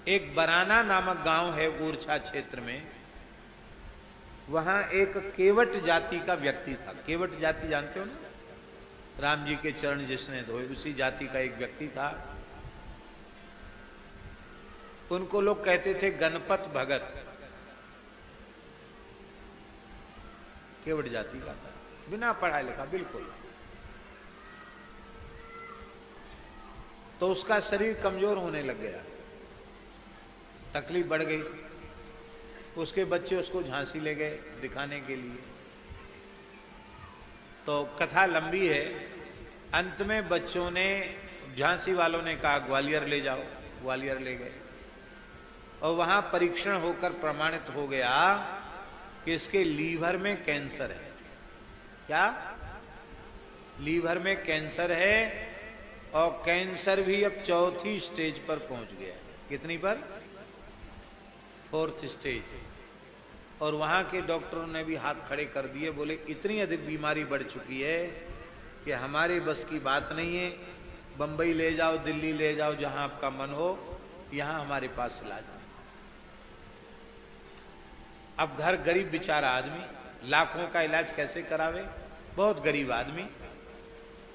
एक बराना नामक गांव है ओरछा क्षेत्र में। वहां एक केवट जाति का व्यक्ति था। केवट जाति जानते हो ना, राम जी के चरण जिसने धोए, उसी जाति का एक व्यक्ति था। उनको लोग कहते थे गणपत भगत। केवट जाति का था, बिना पढ़ा लिखा बिल्कुल। तो उसका शरीर कमजोर होने लग गया, तकलीफ बढ़ गई। उसके बच्चे उसको झांसी ले गए दिखाने के लिए। तो कथा लंबी है। अंत में बच्चों ने, झांसी वालों ने कहा ग्वालियर ले जाओ। ग्वालियर ले गए और वहां परीक्षण होकर प्रमाणित हो गया कि इसके लीवर में कैंसर है। क्या? लीवर में कैंसर है, और कैंसर भी अब 4थी स्टेज पर पहुंच गया है। कितनी पर? 4th stage. और वहां के डॉक्टरों ने भी हाथ खड़े कर दिए, बोले इतनी अधिक बीमारी बढ़ चुकी है कि हमारे बस की बात नहीं है। बंबई ले जाओ, दिल्ली ले जाओ, जहां आपका मन हो, यहां हमारे पास इलाज नहीं। अब घर गरीब बेचारा आदमी लाखों का इलाज कैसे करावे? बहुत गरीब आदमी।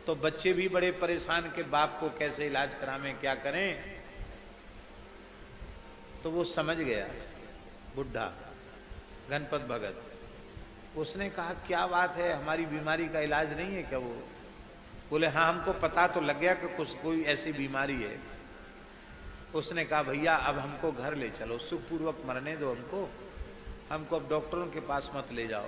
तो बच्चे भी बड़े परेशान के बाप को कैसे इलाज करावें, क्या करें। तो वो समझ गया बुढ़ा गणपत भगत। उसने कहा क्या बात है, हमारी बीमारी का इलाज नहीं है क्या? वो बोले हाँ, हमको पता तो लग गया कि कुछ कोई ऐसी बीमारी है। उसने कहा भैया अब हमको घर ले चलो, सुखपूर्वक मरने दो हमको अब डॉक्टरों के पास मत ले जाओ,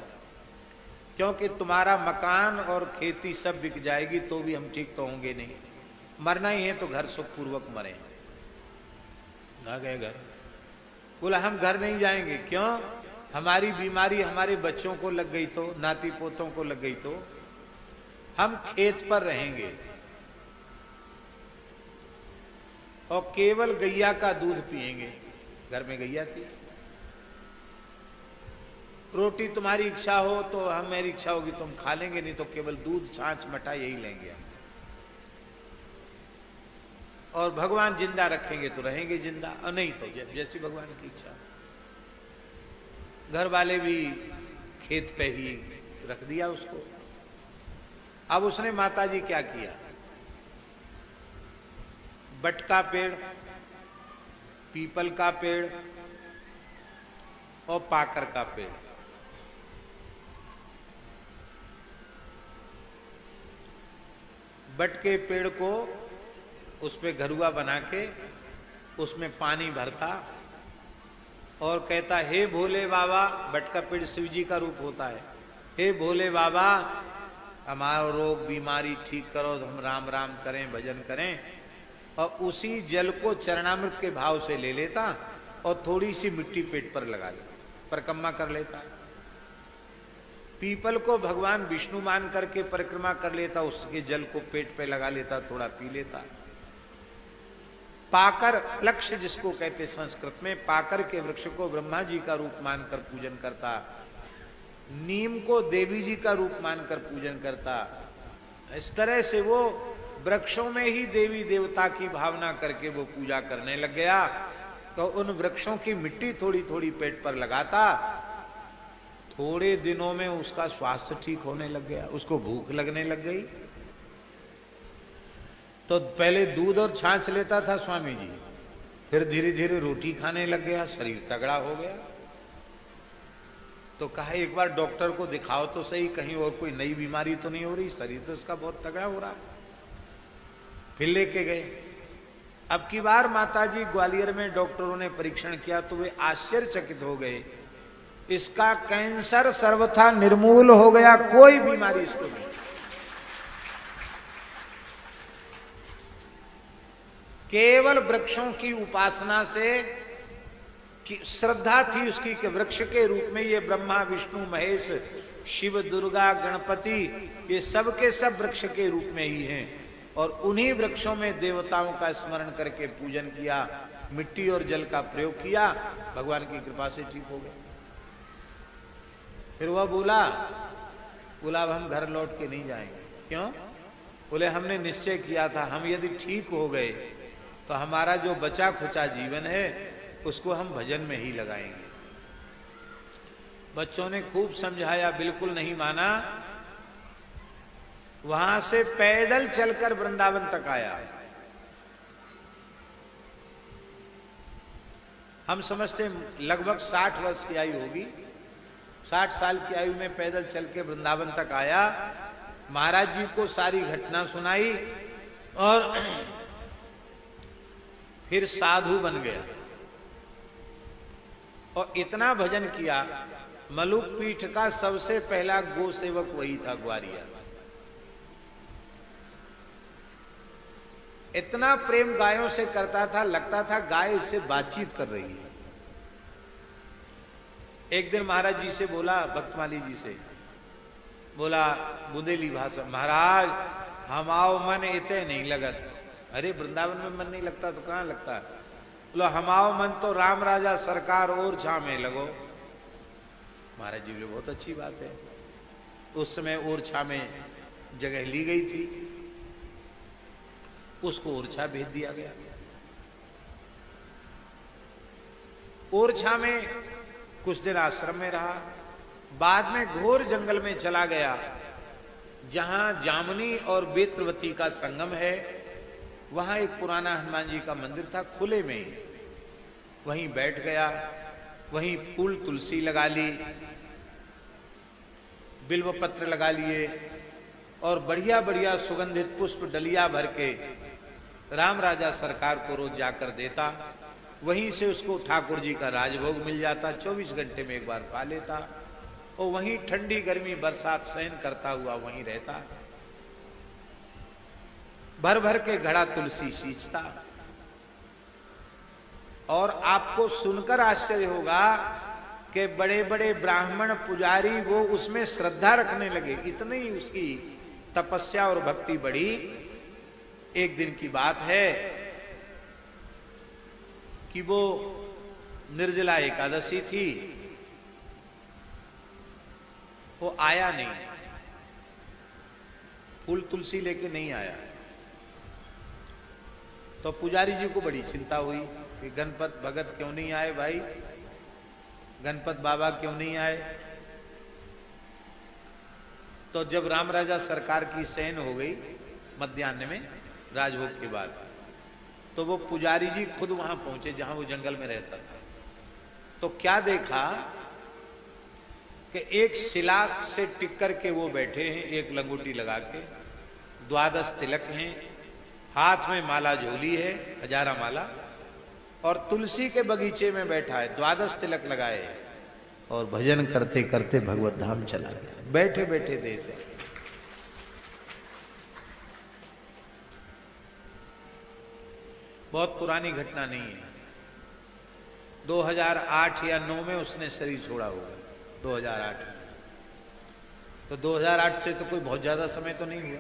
क्योंकि तुम्हारा मकान और खेती सब बिक जाएगी तो भी हम ठीक तो होंगे नहीं। मरना ही है तो घर सुखपूर्वक मरे। आ गए घर। बोला हम घर नहीं जाएंगे। क्यों? हमारी बीमारी हमारे बच्चों को लग गई तो, नाती पोतों को लग गई तो हम खेत पर रहेंगे और केवल गैया का दूध पिएंगे। घर में गैया थी। रोटी तुम्हारी इच्छा हो तो हम, मेरी इच्छा होगी तो हम खा लेंगे, नहीं तो केवल दूध छाछ मठा यही लेंगे हम। और भगवान जिंदा रखेंगे तो रहेंगे जिंदा, और नहीं तो जैसी भगवान की इच्छा। घर वाले भी खेत पे ही रख दिया उसको। अब उसने माताजी क्या किया, बट का पेड़, पीपल का पेड़ और पाकर का पेड़, बट के पेड़ को उस पे घरुआ बना के उसमें पानी भरता और कहता हे भोले बाबा। बट का पेड़ शिव जी का रूप होता है। हे भोले बाबा हमारा रोग बीमारी ठीक करो, हम राम राम करें, भजन करें। और उसी जल को चरणामृत के भाव से ले लेता और थोड़ी सी मिट्टी पेट पर लगा लेता, परिक्रमा कर लेता। पीपल को भगवान विष्णु मान करके परिक्रमा कर लेता, उसके जल को पेट पे लगा लेता, थोड़ा पी लेता। पाकर, लक्ष्य जिसको कहते संस्कृत में, पाकर के वृक्ष को ब्रह्मा जी का रूप मानकर पूजन करता, नीम को देवी जी का रूप मानकर पूजन करता। इस तरह से वो वृक्षों में ही देवी देवता की भावना करके वो पूजा करने लग गया। तो उन वृक्षों की मिट्टी थोड़ी थोड़ी पेट पर लगाता। थोड़े दिनों में उसका स्वास्थ्य ठीक होने लग गया, उसको भूख लगने लग गई। तो पहले दूध और छाछ लेता था स्वामी जी, फिर धीरे धीरे रोटी खाने लग गया, शरीर तगड़ा हो गया। तो कहा एक बार डॉक्टर को दिखाओ तो सही, कहीं और कोई नई बीमारी तो नहीं हो रही, शरीर तो इसका बहुत तगड़ा हो रहा। फिर लेके गए। अब की बार माताजी ग्वालियर में डॉक्टरों ने परीक्षण किया तो वे आश्चर्यचकित हो गए, इसका कैंसर सर्वथा निर्मूल हो गया, कोई बीमारी इसको नहीं। केवल वृक्षों की उपासना से, कि श्रद्धा थी उसकी कि वृक्ष के रूप में ये ब्रह्मा विष्णु महेश शिव दुर्गा गणपति ये सब के सब वृक्ष के रूप में ही हैं। और उन्हीं वृक्षों में देवताओं का स्मरण करके पूजन किया, मिट्टी और जल का प्रयोग किया, भगवान की कृपा से ठीक हो गया। फिर वह बोला अब हम घर लौट के नहीं जाएंगे। क्यों? बोले हमने निश्चय किया था, हम यदि ठीक हो गए तो हमारा जो बचा खुचा जीवन है उसको हम भजन में ही लगाएंगे। बच्चों ने खूब समझाया, बिल्कुल नहीं माना। वहां से पैदल चलकर वृंदावन तक आया। हम समझते लगभग 60 वर्ष की आयु होगी, 60 साल की आयु में पैदल चल के वृंदावन तक आया। महाराज जी को सारी घटना सुनाई और फिर साधु बन गया और इतना भजन किया। मलुक पीठ का सबसे पहला गो सेवक वही था, ग्वारिया। इतना प्रेम गायों से करता था, लगता था गाय इससे बातचीत कर रही है। एक दिन महाराज जी से बोला, भक्तमाली जी से बोला बुंदेली भाषा, महाराज हम आओ मन इतने नहीं लगत। अरे वृंदावन में मन नहीं लगता तो कहां लगता? बोलो हम आओ मन तो राम राजा सरकार और छा में लगो। महाराज जी बोले बहुत अच्छी बात है। उस समय ओरछा में जगह ली गई थी, उसको ओरछा भेज दिया गया। ओरछा में कुछ दिन आश्रम में रहा, बाद में घोर जंगल में चला गया जहां जामुनी और बेत्रवती का संगम है। वहां एक पुराना हनुमान जी का मंदिर था, खुले में। वहीं बैठ गया, वहीं फूल तुलसी लगा ली, बिल्व पत्र लगा लिए और बढ़िया बढ़िया सुगंधित पुष्प डलिया भर के राम राजा सरकार को रोज जाकर देता। वहीं से उसको ठाकुर जी का राजभोग मिल जाता, 24 घंटे में एक बार पा लेता और वहीं ठंडी गर्मी बरसात सहन करता हुआ वहीं रहता। भर भर के घड़ा तुलसी सींचता। और आपको सुनकर आश्चर्य होगा कि बड़े बड़े ब्राह्मण पुजारी वो उसमें श्रद्धा रखने लगे, इतनी उसकी तपस्या और भक्ति बढ़ी। एक दिन की बात है कि वो निर्जला एकादशी थी, वो आया नहीं, फूल तुलसी लेके नहीं आया। तो पुजारी जी को बड़ी चिंता हुई कि गणपत भगत क्यों नहीं आए भाई, गणपत बाबा क्यों नहीं आए। तो जब राम राजा सरकार की शयन हो गई मध्याह्न में राजभोग के बाद, तो वो पुजारी जी खुद वहां पहुंचे जहां वो जंगल में रहता था। तो क्या देखा कि एक शिला से टिक कर के वो बैठे हैं, एक लंगोटी लगा के, 12 तिलक हैं, हाथ में माला झोली है, 1000 माला, और तुलसी के बगीचे में बैठा है, 12 तिलक लगाए और भजन करते करते भगवत धाम चला गया। बैठे बैठे देते। बहुत पुरानी घटना नहीं है, 2008 या 9 में उसने शरीर छोड़ा होगा, 2008। तो 2008 से तो कोई बहुत ज्यादा समय तो नहीं हुआ।